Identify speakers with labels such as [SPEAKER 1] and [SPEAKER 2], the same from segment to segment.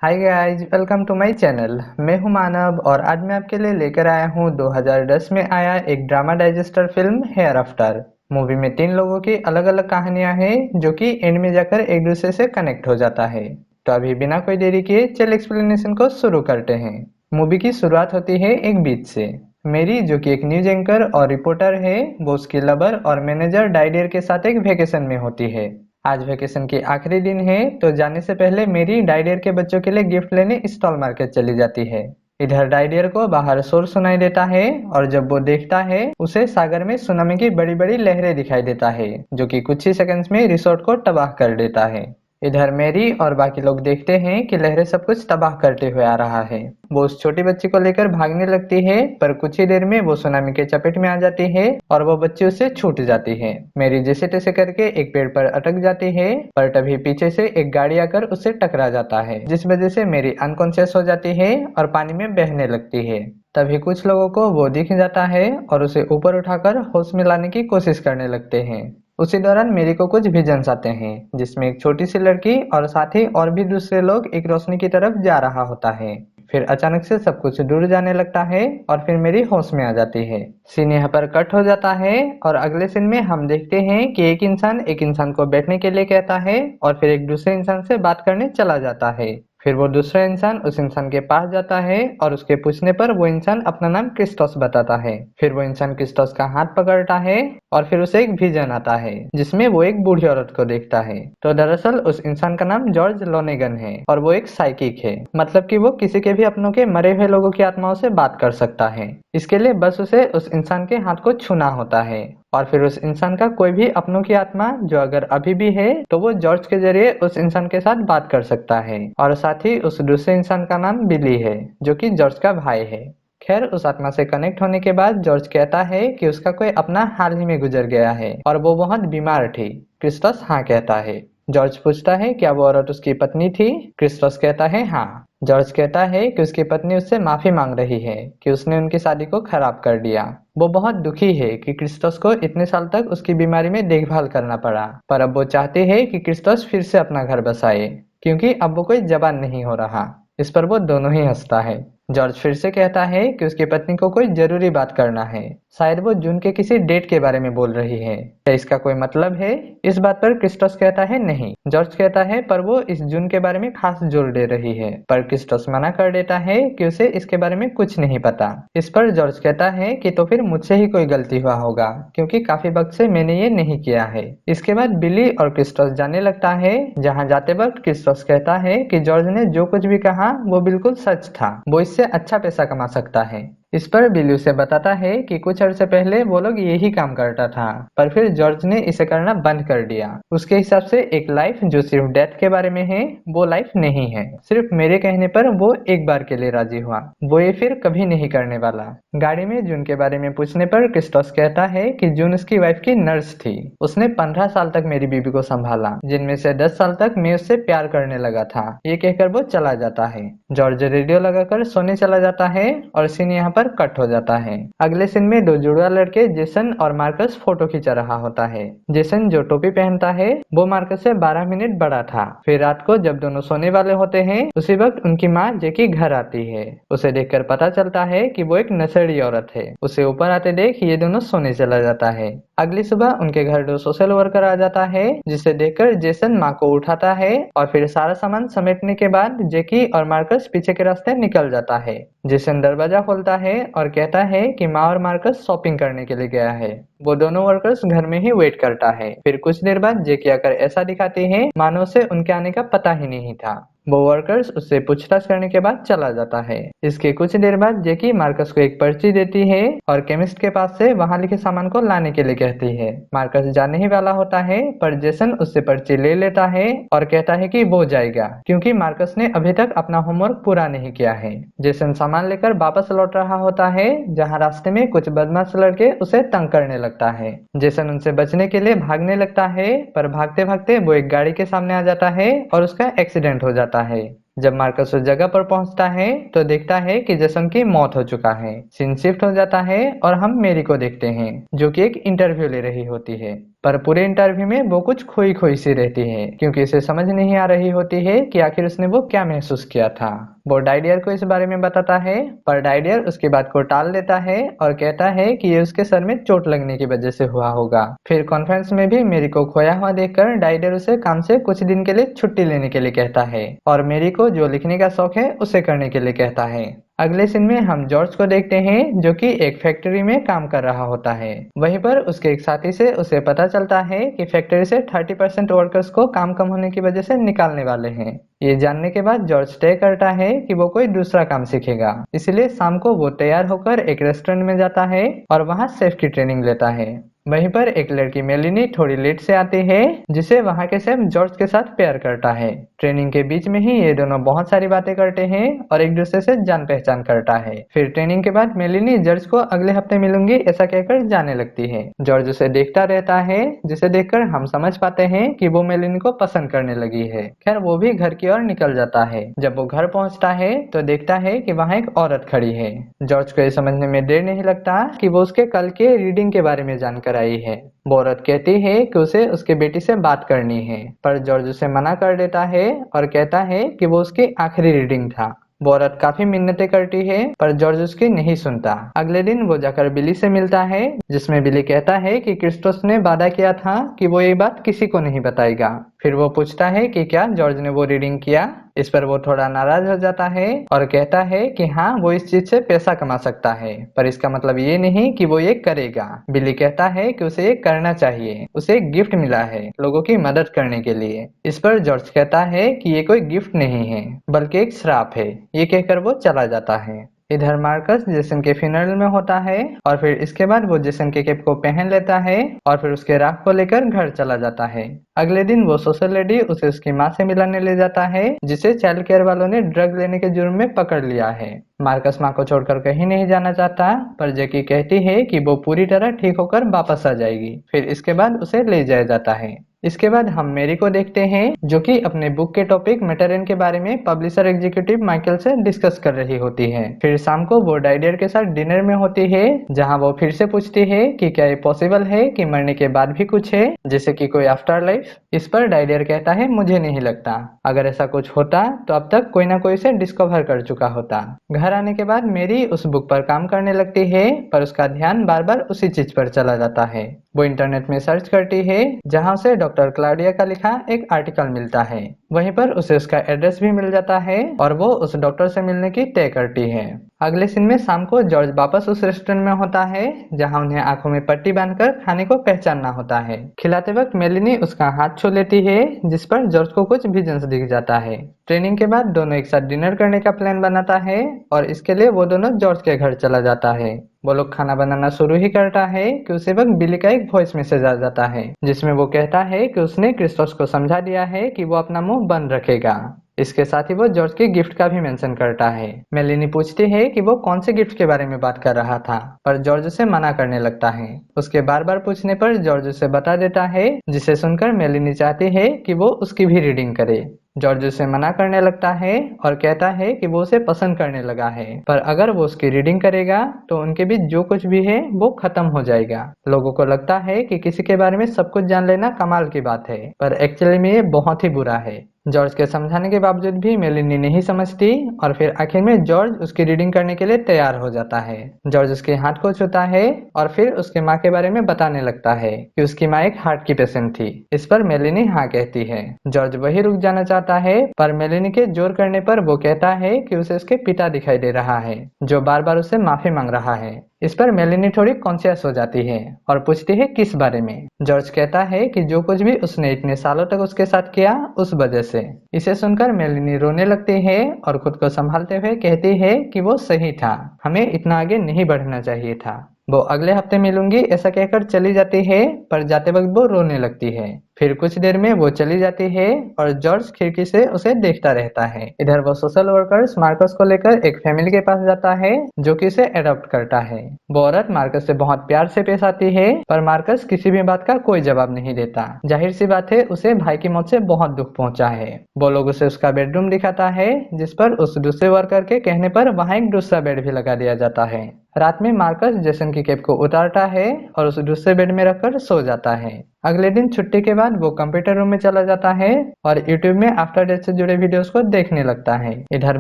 [SPEAKER 1] Hi guys, welcome to my channel. मैं हूं मानव और आज मैं आपके लिए लेकर आया हूं 2010 में आया एक drama disaster film Hereafter. Movie में 3 लोगों की अलग अलग कहानियां हैं जो कि एंड में जाकर एक दूसरे से कनेक्ट हो जाता है। तो अभी बिना कोई देरी किए चल एक्सप्लेनेशन को शुरू करते हैं। मूवी की शुरुआत होती है एक बीच से। मेरी जो कि एक न्यूज एंकर और रिपोर्टर है, वो उसकी लवर और मैनेजर डाइडियर के साथ एक वेकेशन में होती है। आज वेकेशन की आखिरी दिन है, तो जाने से पहले मेरी डाइडियर के बच्चों के लिए गिफ्ट लेने स्टॉल मार्केट चली जाती है। इधर डाइडियर को बाहर शोर सुनाई देता है और जब वो देखता है उसे सागर में सुनामी की बड़ी बड़ी लहरें दिखाई देता है, जो कि कुछ ही सेकंड्स में रिसोर्ट को तबाह कर देता है। इधर मैरी और बाकी लोग देखते हैं कि लहरें सब कुछ तबाह करते हुए आ रहा है। वो उस छोटी बच्ची को लेकर भागने लगती है, पर कुछ ही देर में वो सुनामी के चपेट में आ जाती है और वो बच्ची उससे छूट जाती है। मैरी जैसे तैसे करके एक पेड़ पर अटक जाती है, पर तभी पीछे से एक गाड़ी आकर उससे टकरा जाता है, जिस वजह से मैरी अनकॉन्शियस हो जाती है और पानी में बहने लगती है। तभी कुछ लोगों को वो दिख जाता है और उसे ऊपर उठाकर होश में लाने की कोशिश करने लगते हैं। उसी दौरान मेरी को कुछ विजन्स आते हैं, जिसमें एक छोटी सी लड़की और साथ ही और भी दूसरे लोग एक रोशनी की तरफ जा रहा होता है। फिर अचानक से सब कुछ दूर जाने लगता है और फिर मेरी होश में आ जाती है। सीन यहाँ पर कट हो जाता है और अगले सीन में हम देखते हैं कि एक इंसान को बैठने के लिए कहता है और फिर एक दूसरे इंसान से बात करने चला जाता है। फिर वो दूसरा इंसान उस इंसान के पास जाता है और उसके पूछने पर वो इंसान अपना नाम क्रिस्टोस बताता है। फिर वो इंसान क्रिस्टोस का हाथ पकड़ता है और फिर उसे एक विजन आता है, जिसमें वो एक बूढ़ी औरत को देखता है। तो दरअसल उस इंसान का नाम जॉर्ज लोनेगन है और वो एक साइकिक है, मतलब कि वो किसी के भी अपनों के मरे हुए लोगों की आत्माओं से बात कर सकता है। इसके लिए बस उसे उस इंसान के हाथ को छूना होता है और फिर उस इंसान का कोई भी अपनों की आत्मा जो अगर अभी भी है तो वो जॉर्ज के जरिए उस इंसान के साथ बात कर सकता है। और साथ ही उस दूसरे इंसान का नाम बिली है, जो कि जॉर्ज का भाई है। खैर, उस आत्मा से कनेक्ट होने के बाद जॉर्ज कहता है कि उसका कोई अपना हाल ही में गुजर गया है और वो बहुत बीमार थी। क्रिस्टोस हाँ कहता है। जॉर्ज पूछता है क्या वो औरत उसकी पत्नी थी। क्रिस्टोस कहता है हाँ। जॉर्ज कहता है कि उसकी पत्नी उससे माफी मांग रही है कि उसने उनकी शादी को खराब कर दिया। वो बहुत दुखी है कि क्रिस्टोस को इतने साल तक उसकी बीमारी में देखभाल करना पड़ा, पर अब वो चाहती है कि क्रिस्टोस फिर से अपना घर बसाए, क्योंकि अब वो कोई जवान नहीं हो रहा। इस पर वो दोनों ही हंसता है। जॉर्ज फिर से कहता है कि उसकी पत्नी को कोई जरूरी बात करना है। शायद वो जून के किसी डेट के बारे में बोल रही है। क्या इसका कोई मतलब है? इस बात पर क्रिस्टोस कहता है नहीं। जॉर्ज कहता है पर वो इस जून के बारे में खास जोर दे रही है, पर क्रिस्टोस मना कर देता है कि उसे इसके बारे में कुछ नहीं पता। इस पर जॉर्ज कहता है कि तो फिर मुझसे ही कोई गलती हुआ होगा, क्योंकि काफी वक्त से मैंने ये नहीं किया है। इसके बाद बिली और क्रिस्टोस जाने लगता है। जहाँ जाते वक्त क्रिस्टोस कहता है कि जॉर्ज ने जो कुछ भी कहा वो बिल्कुल सच था, वो इससे अच्छा पैसा कमा सकता है। इस पर बिली उसे बताता है कि कुछ अर्से पहले वो लोग यही काम करता था, पर फिर जॉर्ज ने इसे करना बंद कर दिया। उसके हिसाब से एक लाइफ जो सिर्फ डेथ के बारे में है, वो लाइफ नहीं है। सिर्फ मेरे कहने पर वो एक बार के लिए राजी हुआ, वो ये फिर कभी नहीं करने वाला। गाड़ी में जून के बारे में पूछने पर क्रिस्टोस कहता है कि जून उसकी वाइफ की नर्स थी। उसने 15 साल तक मेरी बीबी को संभाला, जिनमें से 10 साल तक मैं उससे प्यार करने लगा था। ये कहकर वो चला जाता है। जॉर्ज रेडियो लगाकर सोने चला जाता है और सीन यहाँ पर कट हो जाता है। अगले सीन में दो जुड़वा लड़के जेसन और मार्कस फोटो खींचा रहा होता है। जेसन जो टोपी पहनता है वो मार्कस से 12 मिनट बड़ा था। फिर रात को जब दोनों सोने वाले होते हैं, उसी वक्त उनकी माँ जेकी घर आती है। उसे देखकर पता चलता है कि वो एक नशेड़ी औरत है। उसे ऊपर आते देख ये दोनों सोने चला जाता है। अगली सुबह उनके घर दो सोशल वर्कर आ जाता है, जिसे देखकर जेसन माँ को उठाता है और फिर सारा सामान समेटने के बाद जेकी और मार्कस पीछे के रास्ते निकल जाता है। जेसन दरवाजा खोलता है और कहता है कि माँ और मार्कस शॉपिंग करने के लिए गया है। वो दोनों वर्कर्स घर में ही वेट करता है। फिर कुछ देर बाद जेकी आकर ऐसा दिखाती है मानो उसे उनके आने का पता ही नहीं था। वो वर्कर्स उससे पूछताछ करने के बाद चला जाता है। इसके कुछ देर बाद जेकी मार्कस को एक पर्ची देती है और केमिस्ट के पास से वहां लिखे सामान को लाने के लिए कहती है। मार्कस जाने ही वाला होता है, पर जेसन उससे पर्ची ले लेता है और कहता है कि वो जाएगा, क्योंकि मार्कस ने अभी तक अपना होमवर्क पूरा नहीं किया है। जेसन सामान लेकर वापस लौट रहा होता है, जहाँ रास्ते में कुछ बदमाश लड़के उसे तंग करने लगता है। जेसन उनसे बचने के लिए भागने लगता है, पर भागते भागते वो एक गाड़ी के सामने आ जाता है और उसका एक्सीडेंट हो जाता है। जब मार्कस उस जगह पर पहुंचता है तो देखता है कि जेसन की मौत हो चुका है। सीन शिफ्ट हो जाता है और हम मेरी को देखते हैं, जो कि एक इंटरव्यू ले रही होती है। पर पूरे इंटरव्यू में वो कुछ खोई खोई सी रहती है, क्योंकि इसे समझ नहीं आ रही होती है कि आखिर उसने वो क्या महसूस किया था। वो डाइडियर को इस बारे में बताता है, पर डाइडियर उसकी बात को टाल देता है और कहता है कि ये उसके सर में चोट लगने की वजह से हुआ होगा। फिर कॉन्फ्रेंस में भी मेरी को खोया हुआ देखकर डाइडियर उसे काम से कुछ दिन के लिए छुट्टी लेने के लिए कहता है और मेरी को जो लिखने का शौक है उसे करने के लिए कहता है। अगले सीन में हम जॉर्ज को देखते हैं, जो कि एक फैक्ट्री में काम कर रहा होता है। वहीं पर उसके एक साथी से उसे पता चलता है कि फैक्ट्री से 30% वर्कर्स को काम कम होने की वजह से निकालने वाले हैं। ये जानने के बाद जॉर्ज तय करता है कि वो कोई दूसरा काम सीखेगा, इसलिए शाम को वो तैयार होकर एक रेस्टोरेंट में जाता है और वहाँ शेफ की ट्रेनिंग लेता है। वहीं पर एक लड़की मेलिनी थोड़ी लेट से आती है, जिसे वहाँ के शेफ जॉर्ज के साथ प्यार करता है। ट्रेनिंग के बीच में ही ये दोनों बहुत सारी बातें करते हैं और एक दूसरे से जान पहचान करता है। फिर ट्रेनिंग के बाद मेलिनी जॉर्ज को अगले हफ्ते मिलूंगी ऐसा कहकर जाने लगती है। जॉर्ज उसे देखता रहता है, जिसे देखकर हम समझ पाते हैं कि वो मेलिनी को पसंद करने लगी है। खैर वो भी घर की ओर निकल जाता है। जब वो घर पहुंचता है तो देखता है कि वहाँ एक औरत खड़ी है। जॉर्ज को ये समझने में देर नहीं लगता कि वो उसके कल के रीडिंग के बारे में जानकर आई है। वो औरत कहती है कि उसे उसके बेटी से बात करनी है, पर जॉर्ज उसे मना कर देता है और कहता है कि वो उसकी आखिरी रीडिंग था। वो औरत काफी मिन्नतें करती है, पर जॉर्ज उसकी नहीं सुनता। अगले दिन वो जाकर बिली से मिलता है, जिसमें बिली कहता है कि क्रिस्टोस ने वादा किया था कि वो ये बात किसी को नहीं बताएगा। फिर वो पूछता है कि क्या जॉर्ज ने वो रीडिंग किया। इस पर वो थोड़ा नाराज हो जाता है और कहता है कि हाँ, वो इस चीज से पैसा कमा सकता है, पर इसका मतलब ये नहीं कि वो ये करेगा। बिली कहता है कि उसे ये करना चाहिए, उसे एक गिफ्ट मिला है लोगों की मदद करने के लिए। इस पर जॉर्ज कहता है कि ये कोई गिफ्ट नहीं है, बल्कि एक श्राप है। ये कहकर वो चला जाता है। इधर मार्कस जेसन के फ्यूनरल में होता है और फिर इसके बाद वो जेसन के कैप को पहन लेता है और फिर उसके राख को लेकर घर चला जाता है। अगले दिन वो सोशल लेडी उसे उसकी माँ से मिलाने ले जाता है, जिसे चाइल्ड केयर वालों ने ड्रग लेने के जुर्म में पकड़ लिया है। मार्कस माँ को छोड़कर कहीं नहीं जाना चाहता, पर जैकी कहती है कि वो पूरी तरह ठीक होकर वापस आ जाएगी। फिर इसके बाद उसे ले जाया जाता है। इसके बाद हम मेरी को देखते हैं, जो कि अपने बुक के टॉपिक मेटरन के बारे में पब्लिशर एग्जीक्यूटिव माइकल से डिस्कस कर रही होती है। फिर शाम को वो डाइडियर के साथ डिनर में होती है, जहां वो फिर से पूछती है कि क्या ये पॉसिबल है कि मरने के बाद भी कुछ है, जैसे कि कोई आफ्टर लाइफ। इस पर डाइडियर कहता है, मुझे नहीं लगता। अगर ऐसा कुछ होता तो अब तक कोई ना कोई इसे डिस्कवर कर चुका होता। घर आने के बाद मेरी उस बुक पर काम करने लगती है, पर उसका ध्यान बार बार उसी चीज पर चला जाता है। वो इंटरनेट में सर्च करती है, जहां से डॉक्टर क्लाउडिया का लिखा एक आर्टिकल मिलता है। वहीं पर उसे उसका एड्रेस भी मिल जाता है और वो उस डॉक्टर से मिलने की तय करती है। अगले सीन में शाम को जॉर्ज वापस उस रेस्टोरेंट में होता है, जहां उन्हें आंखों में पट्टी बांधकर खाने को पहचानना होता है। खिलाते वक्त मेलिनी उसका हाथ छू लेती है, जिस पर जॉर्ज को कुछ विजन्स दिख जाता है। ट्रेनिंग के बाद दोनों एक साथ डिनर करने का प्लान बनाता है और इसके लिए वो दोनों जॉर्ज के घर चला जाता है। वो लोग खाना बनाना शुरू ही करता है कि उसी वक्त बिली का एक वॉइस मैसेज आ जाता है, जिसमें वो कहता है कि उसने क्रिस्टोस को समझा दिया है कि वो अपना मुंह बंद रखेगा। इसके साथ ही वो जॉर्ज के गिफ्ट का भी मेंशन करता है। मेलिनी पूछती है कि वो कौन से गिफ्ट के बारे में बात कर रहा था, पर जॉर्ज उसे मना करने लगता है। उसके बार बार पूछने पर जॉर्ज उसे बता देता है, जिसे सुनकर मेलिनी चाहती है कि वो उसकी भी रीडिंग करे। जॉर्ज उसे मना करने लगता है और कहता है कि वो उसे पसंद करने लगा है, पर अगर वो उसकी रीडिंग करेगा तो उनके बीच जो कुछ भी है वो खत्म हो जाएगा। लोगों को लगता है कि किसी के बारे में सब कुछ जान लेना कमाल की बात है, पर एक्चुअली में ये बहुत ही बुरा है। जॉर्ज के समझाने के बावजूद भी मेलिनी नहीं समझती और फिर आखिर में जॉर्ज उसकी रीडिंग करने के लिए तैयार हो जाता है। जॉर्ज उसके हाथ को छूता है और फिर उसके माँ के बारे में बताने लगता है कि उसकी माँ एक हार्ट की पेशेंट थी। इस पर मेलिनी हाँ कहती है। जॉर्ज वही रुक जाना चाहता है, पर मेलिनी के जोर करने पर वो कहता है कि उसे उसके पिता दिखाई दे रहा है, जो बार बार उससे माफी मांग रहा है। इस पर मेलिनी थोड़ी कॉन्शियस हो जाती है और पूछती है किस बारे में। जॉर्ज कहता है कि जो कुछ भी उसने इतने सालों तक उसके साथ किया उस वजह से। इसे सुनकर मेलिनी रोने लगती है और खुद को संभालते हुए कहती है कि वो सही था, हमें इतना आगे नहीं बढ़ना चाहिए था। वो अगले हफ्ते मिलूंगी ऐसा कहकर चली जाती है, पर जाते वक्त वो रोने लगती है। फिर कुछ देर में वो चली जाती है और जॉर्ज खिड़की से उसे देखता रहता है। इधर वो सोशल वर्कर्स मार्कस को लेकर एक फैमिली के पास जाता है, जो कि इसे अडॉप्ट करता है। वो औरत मार्कस से बहुत प्यार से पेश आती है, पर मार्कस किसी भी बात का कोई जवाब नहीं देता। जाहिर सी बात है, उसे भाई की मौत से बहुत दुख पहुंचा है। वो लोग उसे उसका बेडरूम दिखाता है, जिस पर उस दूसरे वर्कर के कहने पर वहाँ एक दूसरा बेड भी लगा दिया जाता है। रात में मार्कस जेसन की कैप को उतारता है और उस दूसरे बेड में रखकर सो जाता है। अगले दिन छुट्टी के बाद वो कंप्यूटर रूम में चला जाता है और यूट्यूब में आफ्टर डेथ से जुड़े वीडियोस को देखने लगता है। इधर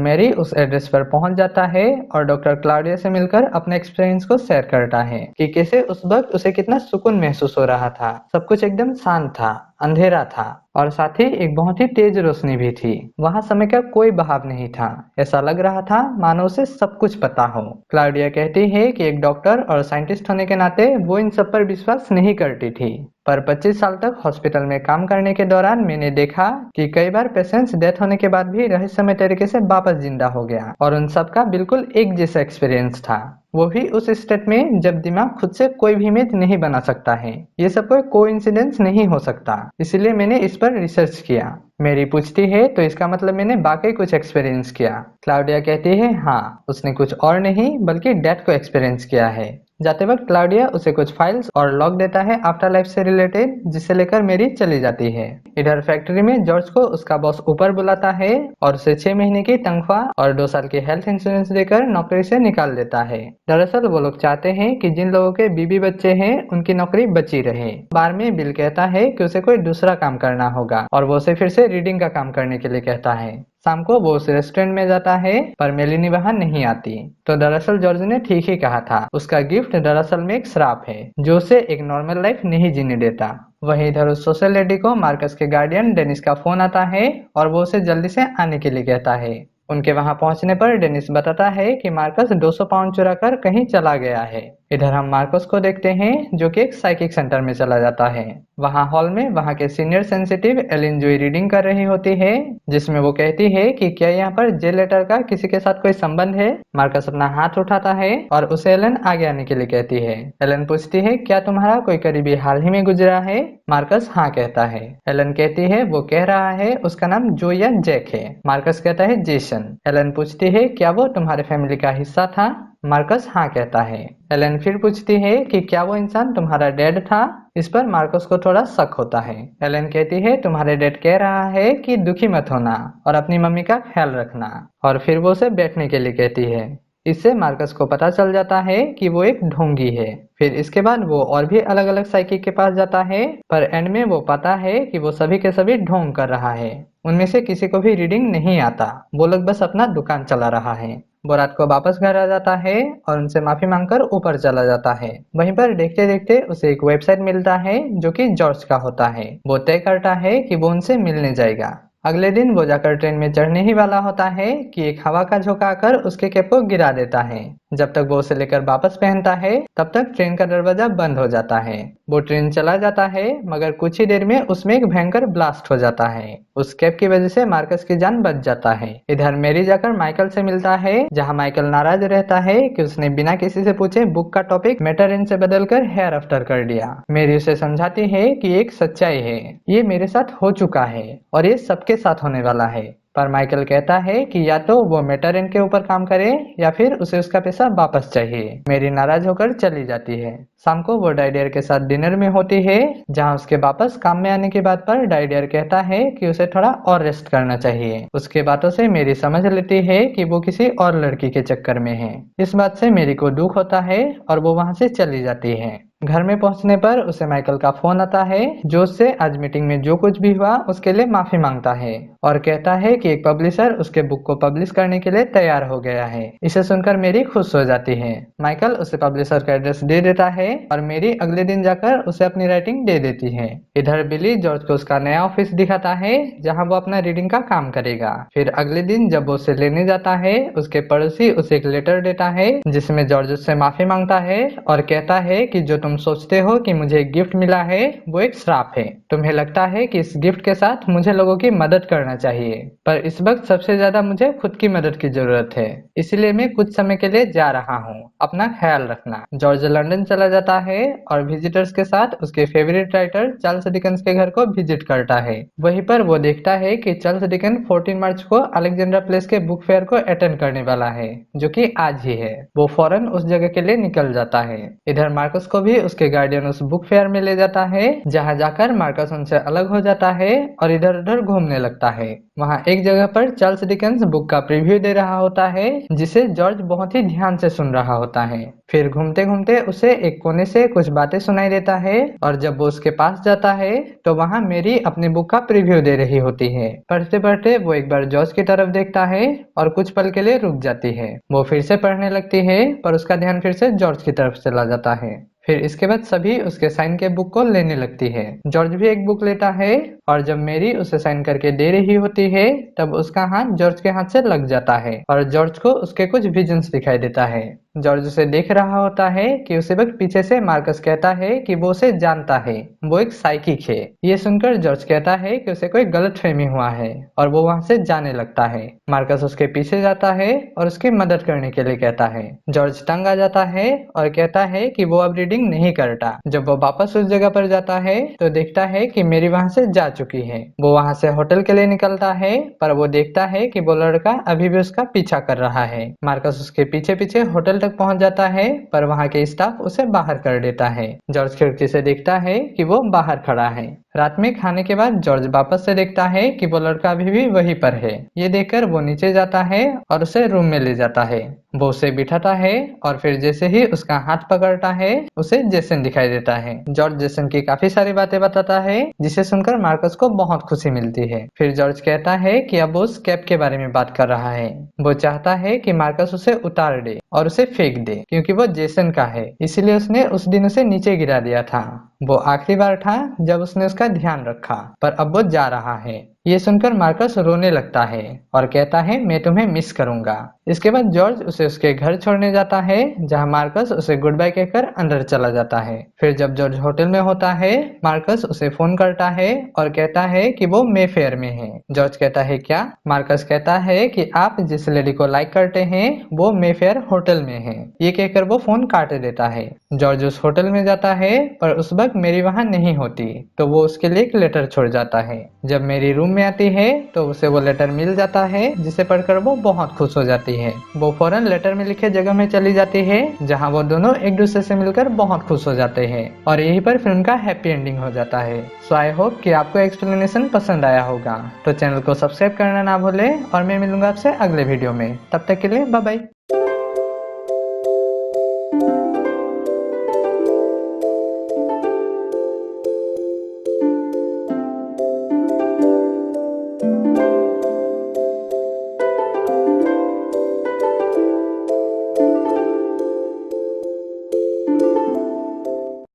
[SPEAKER 1] मैरी उस एड्रेस पर पहुंच जाता है और डॉक्टर क्लाउडिया से मिलकर अपने एक्सपीरियंस को शेयर करता है कि कैसे उस वक्त उसे कितना सुकून महसूस हो रहा था। सब कुछ एकदम शांत था, अंधेरा था और साथ ही एक बहुत ही तेज रोशनी भी थी। वहां समय का कोई बहाव नहीं था। ऐसा लग रहा था मानो उसे सब कुछ पता हो। क्लाउडिया कहती है कि एक डॉक्टर और साइंटिस्ट होने के नाते वो इन सब पर विश्वास नहीं करती थी, पर 25 साल तक हॉस्पिटल में काम करने के दौरान मैंने देखा कि कई बार पेशेंट्स डेथ होने के बाद भी रहस्यमय तरीके से वापस जिंदा हो गया और उन सब का बिल्कुल एक जैसा एक्सपीरियंस था, वो भी उस स्टेट में जब दिमाग खुद से कोई भी इमेज नहीं बना सकता है। ये सब कोई कोइंसिडेंस नहीं हो सकता, इसलिए मैंने इस पर रिसर्च किया। मेरी पूछती है तो इसका मतलब मैंने वाकई कुछ एक्सपीरियंस किया। क्लाउडिया कहती है हाँ, उसने कुछ और नहीं बल्कि डेथ को एक्सपीरियंस किया है। जाते वक्त क्लाउडिया उसे कुछ फाइल्स और लॉग देता है आफ्टर लाइफ से रिलेटेड, जिसे लेकर मेरी चली जाती है। इधर फैक्ट्री में जॉर्ज को उसका बॉस ऊपर बुलाता है और उसे 6 महीने की तनख्वाह और 2 साल की हेल्थ इंश्योरेंस देकर नौकरी से निकाल देता है। दरअसल वो लोग चाहते हैं कि जिन लोगों के बीबी बच्चे हैं उनकी नौकरी बची रहे। बार में बिल कहता है कि उसे कोई दूसरा काम करना होगा और वो उसे फिर से रीडिंग का काम करने के लिए कहता है। शाम को वो उस रेस्टोरेंट में जाता है पर मेलिनी वहां नहीं आती। तो दरअसल जॉर्ज ने ठीक ही कहा था, उसका गिफ्ट दरअसल में एक श्राप है जो उसे एक नॉर्मल लाइफ नहीं जीने देता। वहीं इधर उस सोशल लेडी को मार्कस के गार्डियन डेनिस का फोन आता है और वो उसे जल्दी से आने के लिए कहता है। उनके वहां पहुंचने पर डेनिस बताता है कि मार्कस 200 पाउंड चुरा कर कहीं चला गया है। इधर हम मार्कस को देखते हैं जो कि एक साइकिक सेंटर में चला जाता है। वहां हॉल में वहां के सीनियर सेंसिटिव एलिन जोई रीडिंग कर रही होती है, जिसमें वो कहती है कि क्या यहाँ पर जे लेटर का किसी के साथ कोई संबंध है। मार्कस अपना हाथ उठाता है और उसे एलन आगे आने के लिए कहती है। एलन पूछती है क्या तुम्हारा कोई करीबी हाल ही में गुजरा है। मार्कस हाँ कहता है। एलन कहती है वो कह रहा है उसका नाम जो या जैक है। मार्कस कहता है जेसन। एलन पूछती है क्या वो तुम्हारे फैमिली का हिस्सा था। मार्कस हाँ कहता है। एलन फिर पूछती है कि क्या वो इंसान तुम्हारा डैड था। इस पर मार्कस को थोड़ा शक होता है। एलन कहती है तुम्हारे डैड कह रहा है कि दुखी मत होना और अपनी मम्मी का ख्याल रखना, और फिर वो उसे बैठने के लिए कहती है। इससे मार्कस को पता चल जाता है कि वो एक ढोंगी है। फिर इसके बाद वो और भी अलग अलग साइकिक के पास जाता है, पर एंड में वो पाता है कि वो सभी के सभी ढोंग कर रहा है। उनमें से किसी को भी रीडिंग नहीं आता, वो लोग बस अपना दुकान चला रहा है। वो रात को वापस घर आ जाता है और उनसे माफी मांगकर ऊपर चला जाता है। वहीं पर देखते देखते उसे एक वेबसाइट मिलता है जो कि जॉर्ज का होता है। वो तय करता है कि वो उनसे मिलने जाएगा। अगले दिन वो जाकर ट्रेन में चढ़ने ही वाला होता है कि एक हवा का झोंका आकर उसके कैप को गिरा देता है। जब तक वो उसे लेकर वापस पहनता है तब तक ट्रेन का दरवाजा बंद हो जाता है। वो ट्रेन चला जाता है मगर कुछ ही देर में उसमें एक भयंकर ब्लास्ट हो जाता है। उस कैप की वजह से मार्कस की जान बच जाता है। इधर मैरी जाकर माइकल से मिलता है, जहाँ माइकल नाराज रहता है कि उसने बिना किसी से पूछे बुक का टॉपिक मैटर इन से बदलकर हेयर आफ्टर कर दिया। मैरी उसे समझाती है कि एक सच्चाई है, ये मेरे साथ हो चुका है और ये सबके साथ होने वाला है। पर माइकल कहता है कि या तो वो मेटरन के ऊपर काम करे या फिर उसे उसका पैसा वापस चाहिए। मेरी नाराज होकर चली जाती है। शाम को वो डाइडियर के साथ डिनर में होती है, जहां उसके वापस काम में आने की बात पर डाइडियर कहता है कि उसे थोड़ा और रेस्ट करना चाहिए। उसके बातों से मेरी समझ लेती है कि वो किसी और लड़की के चक्कर में है। इस बात से मेरी को दुख होता है और वो वहां से चली जाती है। घर में पहुंचने पर उसे माइकल का फोन आता है, जो उससे आज मीटिंग में जो कुछ भी हुआ उसके लिए माफी मांगता है और कहता है कि एक पब्लिशर उसके बुक को पब्लिश करने के लिए तैयार हो गया है। इसे सुनकर मेरी खुश हो जाती है। माइकल उसे पब्लिशर का एड्रेस दे देता है और मेरी अगले दिन जाकर उसे अपनी राइटिंग दे देती है। इधर बिली जॉर्ज को उसका नया ऑफिस दिखाता है, जहाँ वो अपना रीडिंग का काम करेगा। फिर अगले दिन जब वो उसे लेने जाता है, उसके पड़ोसी उसे एक लेटर देता है जिसमें जॉर्ज उससे माफी मांगता है और कहता है कि जो तुम सोचते हो कि मुझे एक गिफ्ट मिला है वो एक श्राप है। तुम्हें लगता है कि इस गिफ्ट के साथ मुझे लोगों की मदद करना चाहिए, पर इस वक्त सबसे ज्यादा मुझे खुद की मदद की जरूरत है, इसलिए मैं कुछ समय के लिए जा रहा हूँ। अपना ख्याल रखना। जॉर्ज लंदन चला जाता है और विजिटर्स के साथ उसके फेवरेट राइटर चार्ल्स डिकेंस के घर को विजिट करता है। वहीं पर वो देखता है कि चार्ल्स डिकेंस 14 मार्च को अलेक्जेंड्रा प्लेस के बुक फेयर को अटेंड करने वाला है, जो कि आज ही है। वो फौरन उस जगह के लिए निकल जाता है। इधर मार्कस को भी ही उसके गार्डियन उस बुक फेयर में ले जाता है, जहाँ जाकर मार्कस उनसे अलग हो जाता है और इधर उधर घूमने लगता है। वहाँ एक जगह पर चार्ल्स डिकेंस बुक का प्रीव्यू दे रहा होता है, जिसे जॉर्ज बहुत ही ध्यान से सुन रहा होता है। फिर घूमते घूमते उसे एक कोने से कुछ बातें सुनाई देता है और जब वो उसके पास जाता है तो वहाँ मेरी अपनी बुक का प्रीव्यू दे रही होती है। पढ़ते पढ़ते वो एक बार जॉर्ज की तरफ देखता है और कुछ पल के लिए रुक जाती है। वो फिर से पढ़ने लगती है पर उसका ध्यान फिर से जॉर्ज की तरफ चला जाता है। फिर इसके बाद सभी उसके साइन के बुक को लेने लगती है। जॉर्ज भी एक बुक लेता है और जब मेरी उसे साइन करके दे रही होती है तब उसका हाथ जॉर्ज के हाथ से लग जाता है और जॉर्ज को उसके कुछ विजन्स दिखाई देता है। जॉर्ज उसे देख रहा होता है कि उसे वक्त पीछे से मार्कस कहता है कि वो उसे जानता है, वो एक साइकिक है। ये सुनकर जॉर्ज कहता है कि उसे कोई गलतफहमी हुआ है और वो वहां से जाने लगता है। मार्कस उसके पीछे जाता है और उसकी मदद करने के लिए कहता है। जॉर्ज तंग आ जाता है और कहता है कि वो अब रीडिंग नहीं करता। जब वो वापस उस जगह पर जाता है तो देखता है कि मेरी वहां से जा चुकी है। वो वहां से होटल के लिए निकलता है पर वो देखता है कि वो लड़का अभी भी उसका पीछा कर रहा है। मार्कस उसके पीछे पीछे होटल तक पहुंच जाता है पर वहां के स्टाफ उसे बाहर कर देता है। जॉर्ज खिड़की से देखता है कि वो बाहर खड़ा है। रात में खाने के बाद जॉर्ज वापस से देखता है कि वो लड़का अभी भी वहीं पर है। ये देखकर वो नीचे जाता है और उसे रूम में ले जाता है। वो उसे बिठाता है और फिर जैसे ही उसका हाथ पकड़ता है उसे जेसन दिखाई देता है। जॉर्ज जेसन की काफी सारी बातें बताता है जिसे सुनकर मार्कस को बहुत खुशी मिलती है। फिर जॉर्ज कहता है कि अब वो उस कैप के बारे में बात कर रहा है। वो चाहता है कि मार्कस उसे उतार दे और उसे फेंक दे क्योंकि वो जेसन का है, इसीलिए उसने उस दिन उसे नीचे गिरा दिया था। वो आखिरी बार था जब उसने उसका ध्यान रखा पर अब वो जा रहा है। ये सुनकर मार्कस रोने लगता है और कहता है मैं तुम्हें मिस करूंगा। इसके बाद जॉर्ज उसे उसके घर छोड़ने जाता है, जहां मार्कस उसे गुड बाय कहकर अंदर चला जाता है। फिर जब जॉर्ज होटल में होता है मार्कस उसे फोन करता है और कहता है कि वो मे फेयर में है। जॉर्ज कहता है क्या? मार्कस कहता है कि आप जिस लेडी को लाइक करते हैं वो मे फेयर होटल में है। ये कहकर वो फोन काट देता है। जॉर्ज उस होटल में जाता है पर उस वक्त मेरी वहां नहीं होती तो वो उसके लिए एक लेटर छोड़ जाता है। जब मेरी रूम में आती है तो उसे वो लेटर मिल जाता है जिसे पढ़कर वो बहुत खुश हो जाती है। वो फौरन लेटर में लिखे जगह में चली जाती है जहां वो दोनों एक दूसरे से मिलकर बहुत खुश हो जाते हैं और यहीं पर फिल्म का हैप्पी एंडिंग हो जाता है। सो आई होप कि आपको एक्सप्लेनेशन पसंद आया होगा। तो चैनल को सब्सक्राइब करना ना भूले और मैं मिलूंगा आपसे अगले वीडियो में। तब तक के लिए बाय बाय।